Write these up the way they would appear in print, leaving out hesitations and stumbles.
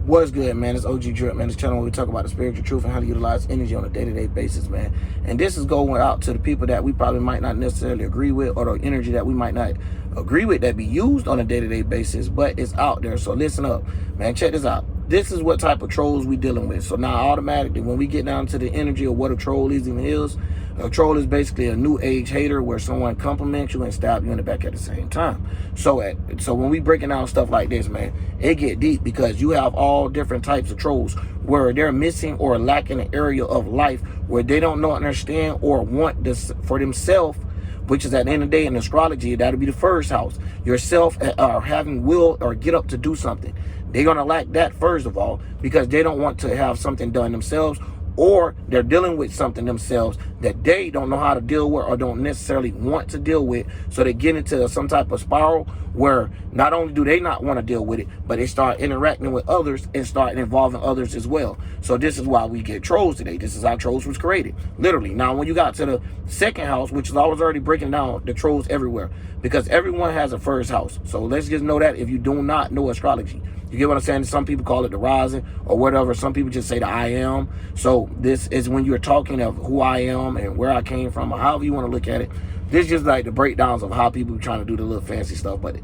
What's good, man? It's OG Drip, man. This channel where we talk about the spiritual truth and how to utilize energy on a day-to-day basis, man. And this is going out to the people that we probably might not necessarily agree with, or the energy that we might not agree with that be used on a day-to-day basis, but it's out there. So listen up, man. Check this out. This is what type of trolls we dealing with. So now automatically when we get down to the energy of what a troll is and is, a troll is basically a new age hater where someone compliments you and stab you in the back at the same time. So when we breaking down stuff like this, man, it get deep because you have all different types of trolls where they're missing or lacking an area of life where they don't know, understand, or want this for themselves, which is at the end of the day in astrology, that'll be the first house. Yourself having will or get up to do something. They're going to lack that first of all because they don't want to have something done themselves, or they're dealing with something themselves that they don't know how to deal with or don't necessarily want to deal with. So they get into some type of spiral where not only do they not want to deal with it, but they start interacting with others and start involving others as well. So this is why we get trolls today. This is how trolls was created, literally. Now, when you got to the second house, which is I was already breaking down the trolls everywhere, because everyone has a first house. So let's just know that if you do not know astrology. You get what I'm saying? Some people call it the rising or whatever. Some people just say the I am. So this is when you're talking of who I am and where I came from, or however you want to look at it. This is just like the breakdowns of how people are trying to do the little fancy stuff. But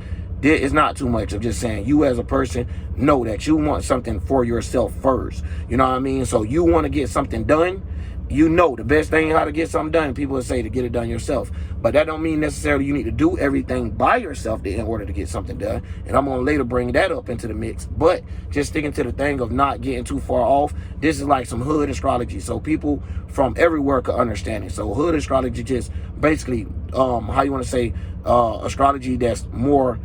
it's not too much of just saying you as a person know that you want something for yourself first. You know what I mean? So you want to get something done. You know the best thing how to get something done, people will say to get it done yourself. But that don't mean necessarily you need to do everything by yourself in order to get something done. And I'm going to later bring that up into the mix. But just sticking to the thing of not getting too far off, this is like some hood astrology. So people from everywhere could understand it. So hood astrology just basically, how you want to say, astrology that's more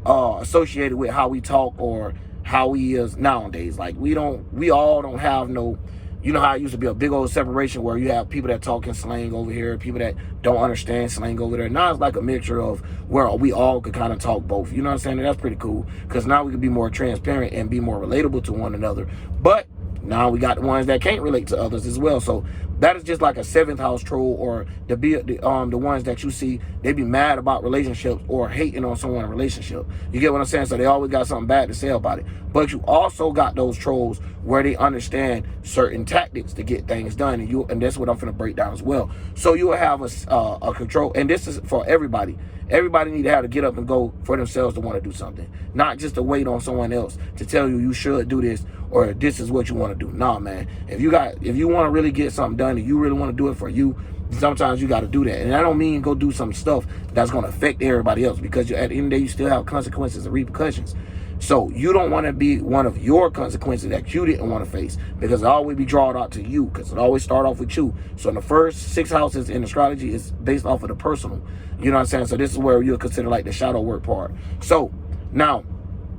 associated with how we talk or how we is nowadays. Like we all don't have no... You know how it used to be a big old separation where you have people that talk in slang over here, people that don't understand slang over there. Now it's like a mixture of where we all could kind of talk both. You know what I'm saying? And that's pretty cool because now we can be more transparent and be more relatable to one another. But now we got the ones that can't relate to others as well. So that is just like a seventh house troll, or the ones that you see, they be mad about relationships or hating on someone's relationship. You get what I'm saying? So they always got something bad to say about it. But you also got those trolls where they understand certain tactics to get things done, and that's what I'm going to break down as well. So you will have a control, and this is for everybody. Everybody need to have to get up and go for themselves to want to do something, not just to wait on someone else to tell you should do this or this is what you want to do. Nah, man. If you want to really get something done and you really want to do it for you, sometimes you got to do that. And I don't mean go do some stuff that's going to affect everybody else, because at the end of the day, you still have consequences and repercussions. So you don't want to be one of your consequences that you didn't want to face, because it always be drawn out to you, because it always start off with you. So in the first 6 houses in astrology is based off of the personal. You know what I'm saying? So this is where you'll consider like the shadow work part. So now,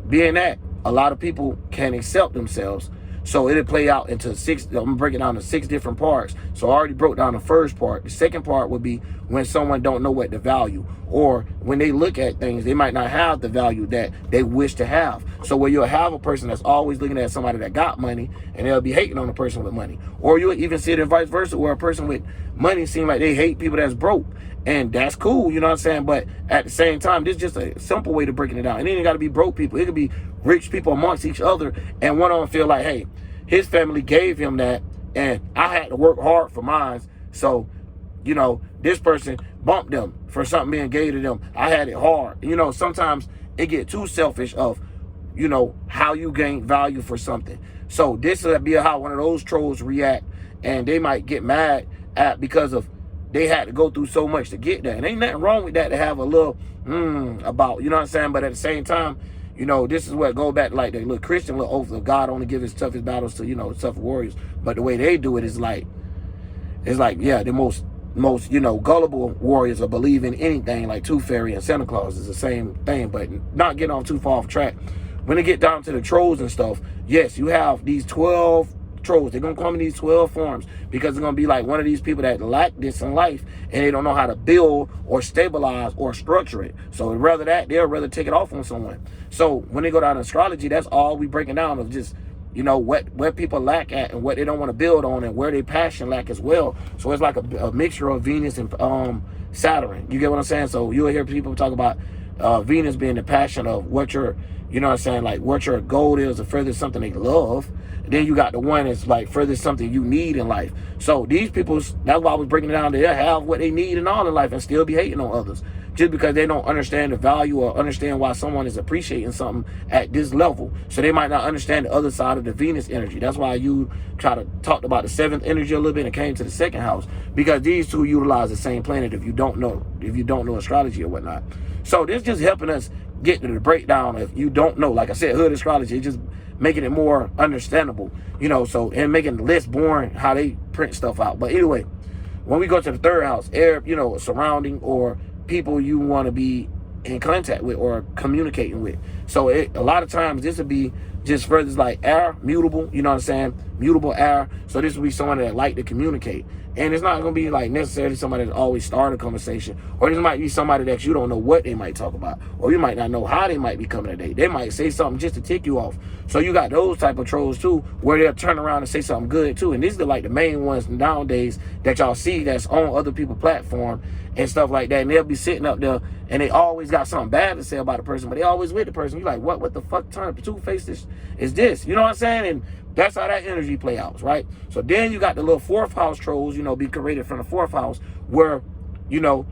being that a lot of people can't accept themselves, so it'll play out into 6. I'm gonna break it down to 6 different parts. So I already broke down the first part. The second part would be when someone don't know what to value, or when they look at things, they might not have the value that they wish to have. So where you'll have a person that's always looking at somebody that got money, and they'll be hating on a person with money. Or you'll even see it in vice versa, where a person with money seem like they hate people that's broke. And that's cool, you know what I'm saying? But at the same time, this is just a simple way to breaking it down. And it ain't got to be broke people. It could be rich people amongst each other. And one of them feel like, hey, his family gave him that, and I had to work hard for mine. So, you know, this person bumped them for something being gave to them. I had it hard. You know, sometimes it get too selfish of, you know, how you gain value for something. So this would be how one of those trolls react, and they might get mad at because of they had to go through so much to get there. And ain't nothing wrong with that, to have a little about, you know what I'm saying? But at the same time, you know, this is where it goes back to like the little Christian little oath of God only give his toughest battles to, you know, tough warriors. But the way they do it is like, yeah, the most, you know, gullible warriors will believe in anything, like Tooth Fairy and Santa Claus is the same thing, but not getting on too far off track. When they get down to the trolls and stuff, yes, you have these 12 trolls. They're going to come in these 12 forms, because they're going to be like one of these people that lack this in life and they don't know how to build or stabilize or structure it. So they'll rather take it off on someone. So when they go down to astrology, that's all we breaking down of just, you know, what people lack at and what they don't want to build on, and where their passion lack as well. So it's like a mixture of Venus and Saturn. You get what I'm saying? So you'll hear people talk about Venus being the passion of what your, you know what I'm saying, like what your goal is to further something they love. And then you got the one that's like further something you need in life. So these people, that's why I was breaking it down. They have what they need and all in life and still be hating on others just because they don't understand the value or understand why someone is appreciating something at this level. So they might not understand the other side of the Venus energy. That's why you try to talk about the 7th energy a little bit and came to the 2nd house, because these two utilize the same planet if you don't know astrology or whatnot. So this just helping us get to the breakdown. If you don't know, like I said, hood astrology, it's just making it more understandable, you know, so, and making it less boring how they print stuff out. But anyway, when we go to the 3rd house, air, you know, surrounding or people you want to be in contact with or communicating with. So a lot of times this would be just further like air, mutable, you know what I'm saying? Mutable air. So this would be someone that like to communicate. And it's not going to be like necessarily somebody that always start a conversation. Or this might be somebody that you don't know what they might talk about. Or you might not know how they might be coming today. They might say something just to tick you off. So you got those type of trolls too, where they'll turn around and say something good too. And these are like the main ones nowadays that y'all see that's on other people's platform and stuff like that. And they'll be sitting up there and they always got something bad to say about the person, but they always with the person. You're like, what the fuck turn two-faced is this? You know what I'm saying? And that's how that energy play out, right? So then you got the little 4th house trolls, you know, be created from the 4th house where, you know,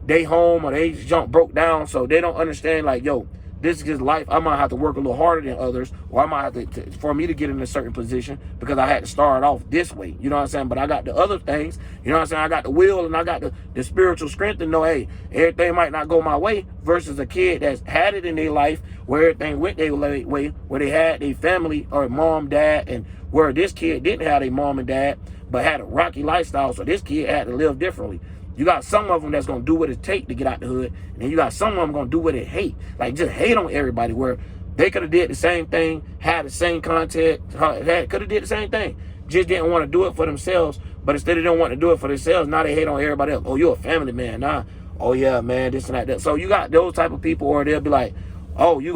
they home or they broke down. So they don't understand like, yo, this is just life. I might have to work a little harder than others, or I might have to for me to get in a certain position because I had to start off this way. You know what I'm saying? But I got the other things, you know what I'm saying? I got the will and I got the spiritual strength to know, hey, everything might not go my way, versus a kid that's had it in their life where everything went their way, where they had their family or mom, dad, and where this kid didn't have a mom and dad, but had a rocky lifestyle. So this kid had to live differently. You got some of them that's going to do what it take to get out the hood. And then you got some of them going to do what it hate. Like just hate on everybody, where they could have did the same thing, had the same content, could have did the same thing. Just didn't want to do it for themselves. But instead of them wanting to do it for themselves, now they hate on everybody else. Oh, you're a family man. Nah. Oh, yeah, man, this and that. So you got those type of people, or they'll be like, oh, you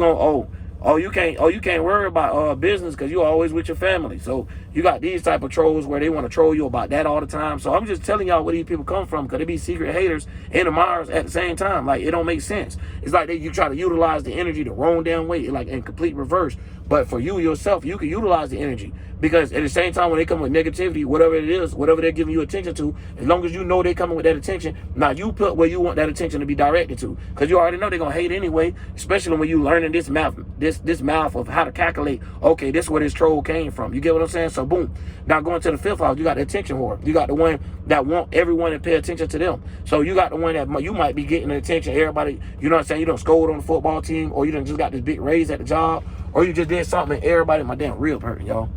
can't worry about business because you're always with your family. So you got these type of trolls where they want to troll you about that all the time. So I'm just telling y'all where these people come from, because they be secret haters and admirers at the same time. Like, it don't make sense. It's like you try to utilize the energy the wrong damn way, like in complete reverse. But for you yourself, you can utilize the energy, because at the same time when they come with negativity, whatever it is, whatever they're giving you attention to, as long as you know they're coming with that attention, now you put where you want that attention to be directed to, because you already know they're gonna hate anyway. Especially when you learning this math of how to calculate. Okay, this is where this troll came from. You get what I'm saying? So boom. Now going to the 5th house, you got the attention whore. You got the one that want everyone to pay attention to them. So you got the one that you might be getting the attention. Everybody, you know what I'm saying? You don't scold on the football team, or you done just got this big raise at the job, or you just did something and everybody, my damn real hurting, y'all.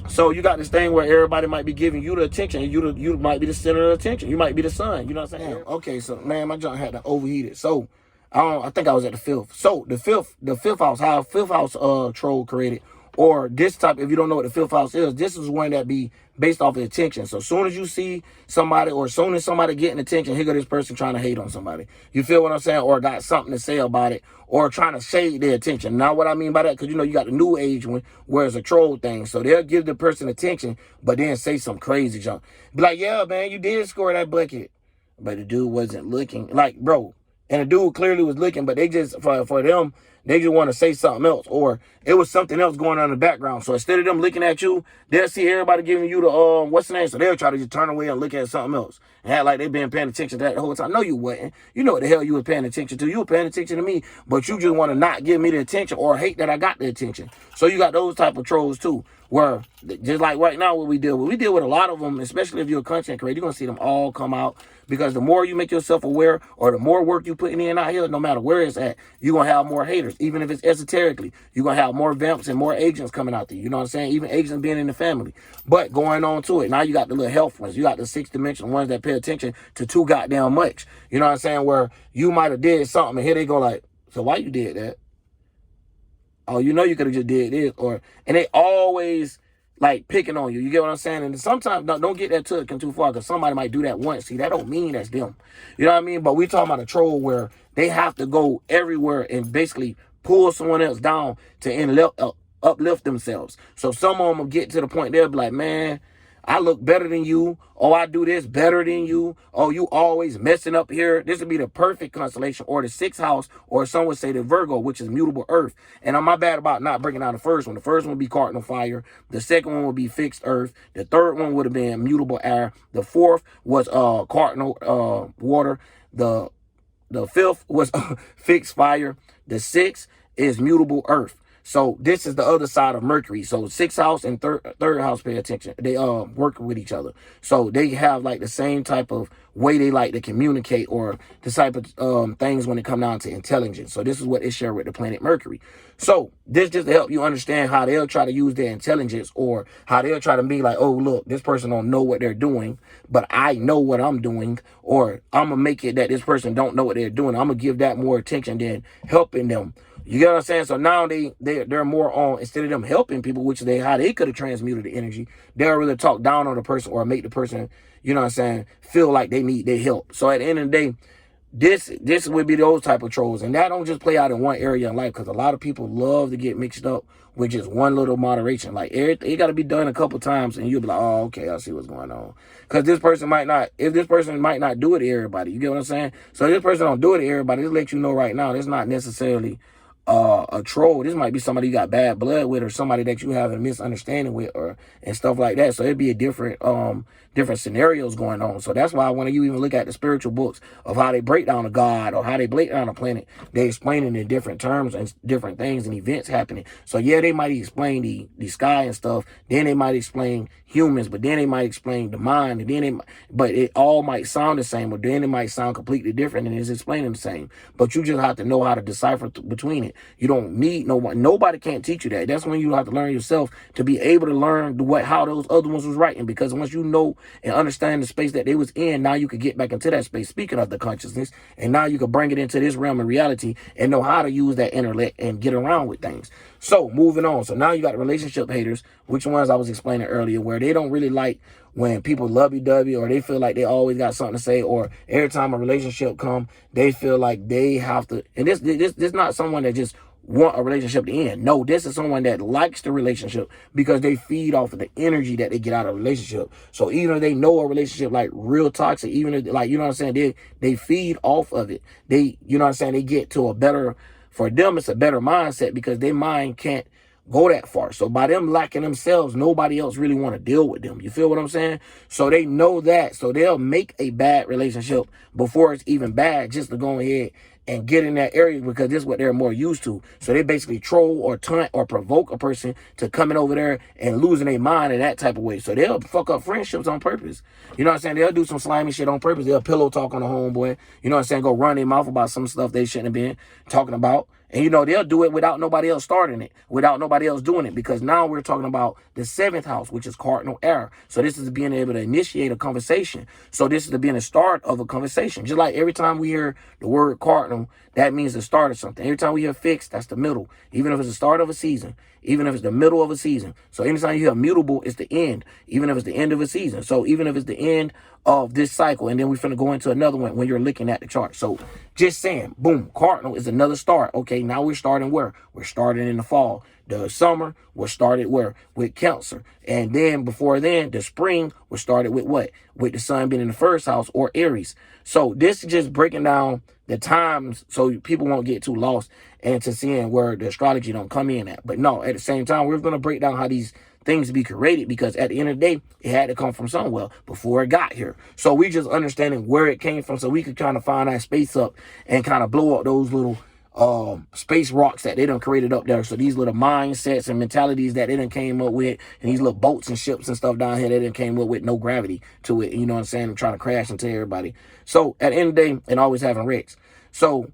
So you got this thing where everybody might be giving you the attention, and you might be the center of attention. You might be the sun. You know what I'm saying? Okay, so man, my junk had to overheat it. So I think I was at the 5th. So the fifth house, how 5th house troll created, or this type. If you don't know what the 5th house is, this is one that be based off of attention. So as soon as you see somebody, or as soon as somebody getting attention, here go this person trying to hate on somebody. You feel what I'm saying? Or got something to say about it, or trying to shade their attention. Now what I mean by that, because you know you got the new age one where it's a troll thing. So they'll give the person attention, but then say some crazy junk. Be like, yeah, man, you did score that bucket, but the dude wasn't looking. Like, bro. And the dude clearly was looking, but they just, for them, they just want to say something else, or it was something else going on in the background. So instead of them looking at you, they'll see everybody giving you the, what's the name? So they'll try to just turn away and look at something else and act like they've been paying attention to that the whole time. No, you wasn't. You know what the hell you was paying attention to. You were paying attention to me, but you just want to not give me the attention, or hate that I got the attention. So you got those type of trolls too, where just like right now what we deal with a lot of them, especially if you're a content creator. You're going to see them all come out, because the more you make yourself aware, or the more work you putting in out here, no matter where it's at, you're going to have more haters. Even if it's esoterically, you're going to have more vamps and more agents coming out there. You know what I'm saying? Even agents being in the family. But going on to it, now you got the little health ones. You got the 6th dimension ones that pay attention to too goddamn much. You know what I'm saying? Where you might have did something, and here they go like, so why you did that? Oh, you know you could have just did this. And they always like picking on you. You get what I'm saying? And sometimes don't get that taken too far, because somebody might do that once. See, that don't mean that's them. You know what I mean? But we talking about a troll where they have to go everywhere and basically pull someone else down to uplift themselves. So some of them will get to the point they'll be like, man, I look better than you. Oh, I do this better than you. Oh, you always messing up here. This would be the perfect constellation, or the sixth house, or some would say the Virgo, which is mutable earth. And I'm not bad about not breaking down the first one. The first one would be cardinal fire. The second one would be fixed earth. The third one would have been mutable air. The fourth was cardinal water. The fifth was fixed fire. The sixth is mutable earth. So this is the other side of Mercury. So sixth house and third house, pay attention. They work with each other. So they have like the same type of way they like to communicate, or the type of things when it come down to intelligence. So this is what they share with the planet Mercury. So this just to help you understand how they'll try to use their intelligence, or how they'll try to be like, oh, look, this person don't know what they're doing, but I know what I'm doing, or I'm going to make it that this person don't know what they're doing. I'm going to give that more attention than helping them. You get what I'm saying? So now they're more on, instead of them helping people, which how they could have transmuted the energy, they'll really talk down on the person, or make the person, you know what I'm saying, feel like they need their help. So at the end of the day, this would be those type of trolls. And that don't just play out in one area in life, because a lot of people love to get mixed up with just one little moderation. Like, it got to be done a couple times, and you'll be like, oh, okay, I see what's going on. Because this person might not do it to everybody. You get what I'm saying? So if this person don't do it to everybody, just let you know right now, it's not necessarily a troll. This might be somebody you got bad blood with, or somebody that you have a misunderstanding with, or and stuff like that. So it'd be a different scenarios going on. So that's why when you even look at the spiritual books of how they break down a god, or how they break down a planet, they explain it in different terms and different things and events happening. So yeah, they might explain the sky and stuff, then they might explain humans, but then they might explain the mind, and then but it all might sound the same, or then it might sound completely different, and it's explaining the same. But you just have to know how to decipher between it. You don't need nobody can't teach you that. That's when you have to learn yourself to be able to learn how those other ones was writing. Because once you know and understand the space that they was in, now you could get back into that space. Speaking of the consciousness, and now you can bring it into this realm of reality and know how to use that intellect and get around with things. So moving on. So now you got relationship haters, which ones I was explaining earlier, where they don't really like when people lovey-dovey, or they feel like they always got something to say, or every time a relationship come, they feel like they have to. And this not someone that just want a relationship to end. No, this is someone that likes the relationship because they feed off of the energy that they get out of a relationship. So even if they know a relationship like real toxic, even if, like, you know what I'm saying, they feed off of it. They, you know what I'm saying, they get to a better, for them it's a better mindset, because their mind can't go that far. So by them lacking themselves, nobody else really want to deal with them. You feel what I'm saying? So they know that. So they'll make a bad relationship before it's even bad, just to go ahead and get in that area, because this is what they're more used to. So they basically troll or taunt or provoke a person to coming over there and losing their mind in that type of way. So they'll fuck up friendships on purpose. You know what I'm saying? They'll do some slimy shit on purpose. They'll pillow talk on the homeboy. You know what I'm saying? Go run their mouth about some stuff they shouldn't have been talking about. And, you know, they'll do it without nobody else starting it, without nobody else doing it, because now we're talking about the seventh house, which is cardinal air. So this is being able to initiate a conversation. So this is being the start of a conversation. Just like every time we hear the word cardinal, that means the start of something. Every time we hear fixed, that's the middle. Even if it's the start of a season, even if it's the middle of a season. So anytime you hear mutable, it's the end, even if it's the end of a season. So even if it's the end of this cycle, and then we're finna go into another one when you're looking at the chart. So just saying, boom, cardinal is another start. Okay, now we're starting where? We're starting in the fall. The summer was started where? With Cancer. And then before then, the spring was started with what? With the sun being in the first house, or Aries. So this is just breaking down the times so people won't get too lost into seeing where the astrology don't come in at. But no, at the same time, we're going to break down how these things be created, because at the end of the day, it had to come from somewhere before it got here. So we just understanding where it came from, so we could kind of find that space up and kind of blow up those little space rocks that they done created up there. So these little mindsets and mentalities that they done came up with, and these little boats and ships and stuff down here that they done came up with no gravity to it, you know what I'm saying, and trying to crash into everybody. So at the end of the day, and always having wrecks. So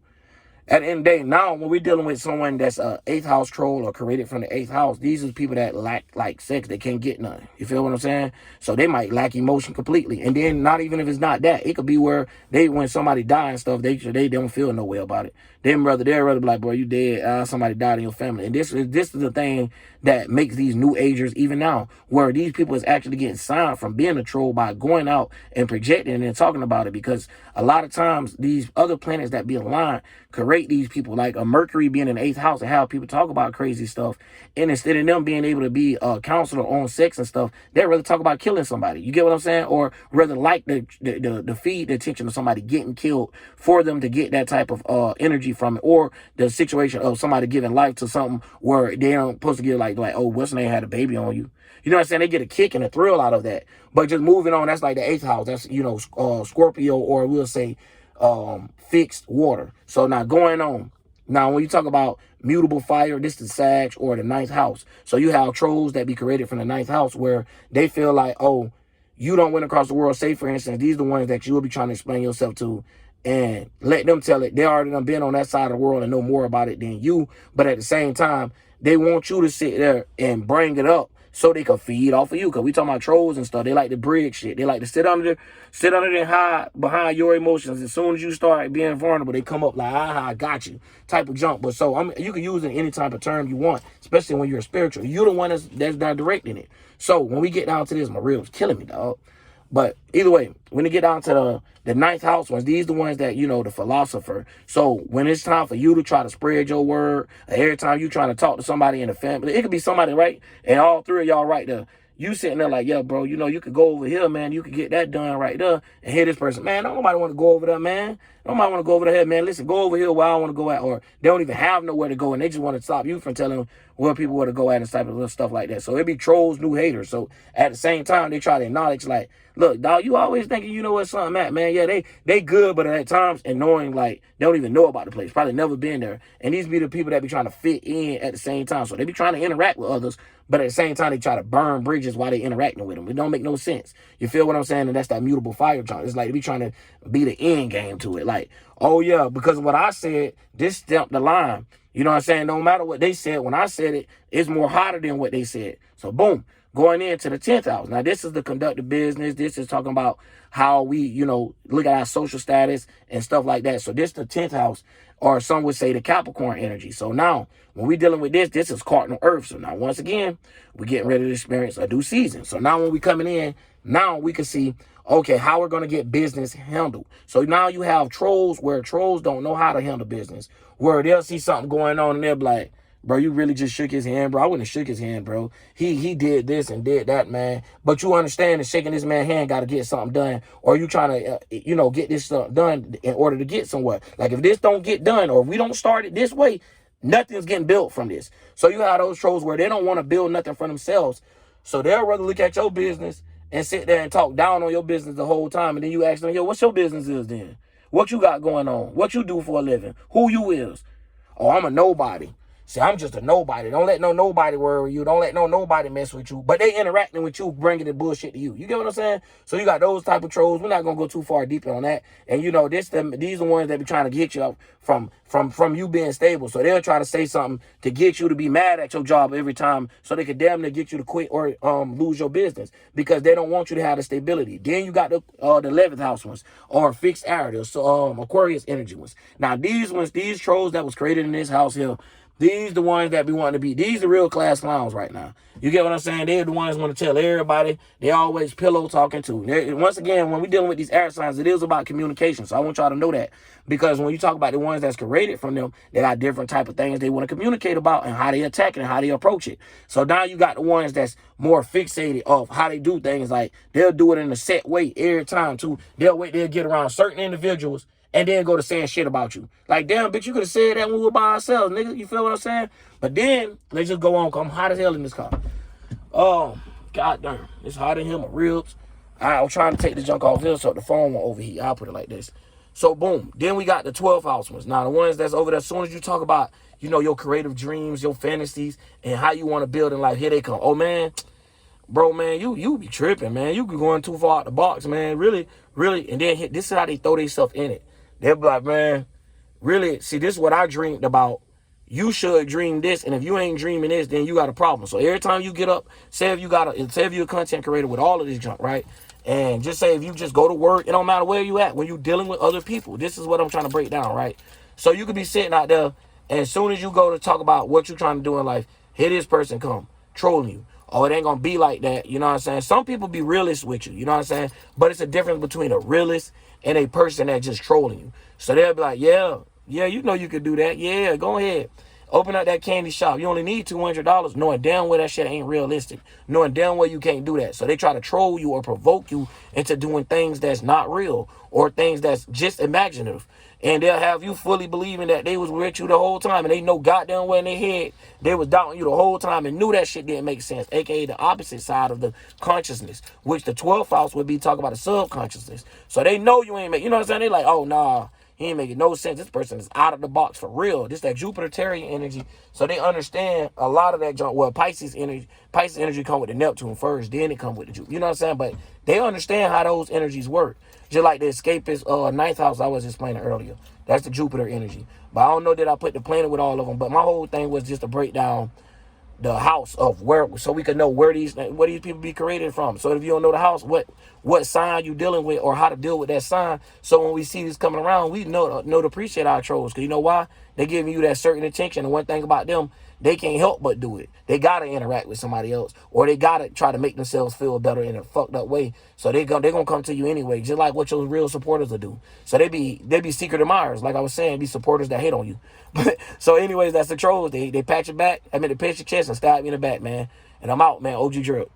at the end of the day, now when we're dealing with someone that's a 8th house troll or created from the 8th house, these are people that lack like sex. They can't get none. You feel what I'm saying? So they might lack emotion completely. And then not even if it's not that, it could be where when somebody die and stuff, they don't feel no way about it. They'd rather be like, bro, you dead. Somebody died in your family. And this is the thing that makes these new agers even now, where these people is actually getting signed from being a troll by going out and projecting and talking about it. Because a lot of times these other planets that be aligned create berate these people, like a Mercury being in the 8th house and have people talk about crazy stuff. And instead of them being able to be a counselor on sex and stuff, they'd rather talk about killing somebody. You get what I'm saying? Or rather like the feed the attention of somebody getting killed for them to get that type of energy from it. Or the situation of somebody giving life to something where they don't supposed to get like, oh, what's name had a baby on you. You know what I'm saying? They get a kick and a thrill out of that. But just moving on, that's like the 8th house. That's, you know, Scorpio, or we'll say fixed water. So now going on. Now, when you talk about mutable fire, this is Sag or the 9th house. So you have trolls that be created from the 9th house where they feel like, oh, you don't went across the world. Say, for instance, these are the ones that you will be trying to explain yourself to and let them tell it. They already done been on that side of the world and know more about it than you. But at the same time, they want you to sit there and bring it up so they can feed off of you. Because we talking about trolls and stuff. They like to bridge shit. They like to sit under and hide behind your emotions. As soon as you start being vulnerable, they come up like, I got you type of jump. But so you can use it in any type of term you want, especially when you're spiritual. You're the one that's directing it. So when we get down to this, my ribs killing me, dog. But either way, when you get down to the 9th house ones, these the ones that, you know, the philosopher. So when it's time for you to try to spread your word, every time you trying to talk to somebody in the family, it could be somebody, right? And all three of y'all right there. You sitting there like, yeah, bro, you know, you could go over here, man. You could get that done right there. And hear this person, man, don't nobody want to go over there, man. Nobody want to go over there, man. Listen, go over here where I want to go at. Or they don't even have nowhere to go, and they just want to stop you from telling them where people want to go at and type of little stuff like that. So it be trolls, new haters. So at the same time, they try to acknowledge, like, look, dog, you always thinking you know where something at, man. Yeah, they good, but at times, and knowing, like, they don't even know about the place. Probably never been there. And these be the people that be trying to fit in at the same time. So they be trying to interact with others, but at the same time, they try to burn bridges while they interacting with them. It don't make no sense. You feel what I'm saying? And that's that mutable fire joint. It's like they be trying to be the end game to it. Like, oh, yeah, because of what I said, this stamped the line. You know what I'm saying? No matter what they said, when I said it, it's more hotter than what they said. So, boom, going into the 10th house. Now, this is the conductive business. This is talking about how we, you know, look at our social status and stuff like that. So, this is the 10th house, or some would say the Capricorn energy. So, now, when we're dealing with this is cardinal earth. So, now, once again, we're getting ready to experience a new season. So, now when we coming in, now we can see, okay, how we're going to get business handled. So now you have trolls where trolls don't know how to handle business, where they'll see something going on and they'll be like, bro, you really just shook his hand, bro. I wouldn't have shook his hand, bro. He did this and did that, man. But you understand that shaking this man's hand got to get something done, or you trying to, you know, get this stuff done in order to get somewhere. Like if this don't get done, or if we don't start it this way, nothing's getting built from this. So you have those trolls where they don't want to build nothing for themselves. So they'll rather look at your business and sit there and talk down on your business the whole time. And then you ask them, yo, what's your business is then? What you got going on? What you do for a living? Who you is? Oh, I'm a nobody. See, I'm just a nobody. Don't let no nobody worry you. Don't let no nobody mess with you. But they interacting with you, bringing the bullshit to you. You get what I'm saying? So you got those type of trolls. We're not going to go too far deep on that. And, you know, these are the ones that be trying to get you up from you being stable. So they'll try to say something to get you to be mad at your job every time so they can damn near get you to quit or lose your business because they don't want you to have the stability. Then you got the 11th house ones or fixed Aries, so Aquarius energy ones. Now, these trolls that was created in this house here, these the ones that be wanting to be. These the real class clowns right now. You get what I'm saying? They're the ones want to tell everybody. They always pillow talking too. Once again, when we're dealing with these air signs, it is about communication. So I want y'all to know that. Because when you talk about the ones that's created from them, they got different type of things they want to communicate about and how they attack it and how they approach it. So now you got the ones that's more fixated of how they do things. Like they'll do it in a set way every time too. They'll get around certain individuals and then go to saying shit about you. Like, damn, bitch, you could have said that when we were by ourselves, nigga. You feel what I'm saying? But then, let's just go on, because I'm hot as hell in this car. Oh, god damn. It's hot in here, my ribs. I was trying to take the junk off here so the phone won't overheat. I'll put it like this. So, boom. Then we got the 12th house ones. Now, the ones that's over there, as soon as you talk about, you know, your creative dreams, your fantasies, and how you want to build in life, here they come. Oh, man. Bro, man, you be tripping, man. You be going too far out the box, man. Really, really. And then this is how they throw themselves in it. They'll be like, man, really, see, this is what I dreamed about. You should dream this, and if you ain't dreaming this, then you got a problem. So every time you get up, say if you're a content creator with all of this junk, right? And just say if you just go to work, it don't matter where you at, when you're dealing with other people. This is what I'm trying to break down, right? So you could be sitting out there, and as soon as you go to talk about what you're trying to do in life, here this person come, trolling you. Oh, it ain't gonna be like that, you know what I'm saying? Some people be realists with you, you know what I'm saying? But it's a difference between a realist and a person that just trolling you. So they'll be like, yeah, Yeah, you know you could do that. Yeah, go ahead. Open up that candy shop. You only need $200, knowing damn well that shit ain't realistic. Knowing damn well you can't do that. So they try to troll you or provoke you into doing things that's not real or things that's just imaginative. And they'll have you fully believing that they was with you the whole time, and they know goddamn well in their head they was doubting you the whole time and knew that shit didn't make sense, aka the opposite side of the consciousness, which the 12th house would be talking about the subconsciousness. So they know you ain't make, you know what I'm saying? They like, oh nah, he ain't making no sense. This person is out of the box for real. This that Jupiter-Terrian energy. So they understand a lot of that junk. Well, Pisces energy come with the Neptune first, then it come with the Jupiter. You know what I'm saying? But they understand how those energies work. Just like the escapist ninth house I was explaining earlier. That's the Jupiter energy. But I don't know that I put the planet with all of them. But my whole thing was just to break down the house of where, so we can know where these people be created from. So if you don't know the house, what sign you dealing with or how to deal with that sign. So when we see this coming around, we know to appreciate our trolls. Because you know why? They're giving you that certain attention. And one thing about them, they can't help but do it. They got to interact with somebody else. Or they got to try to make themselves feel better in a fucked up way. So they're going to come to you anyway. Just like what your real supporters will do. So they be secret admirers. Like I was saying, be supporters that hate on you. So anyways, that's the trolls. They patch your back. I mean, they patch your chest and stab you in the back, man. And I'm out, man. OG Drip.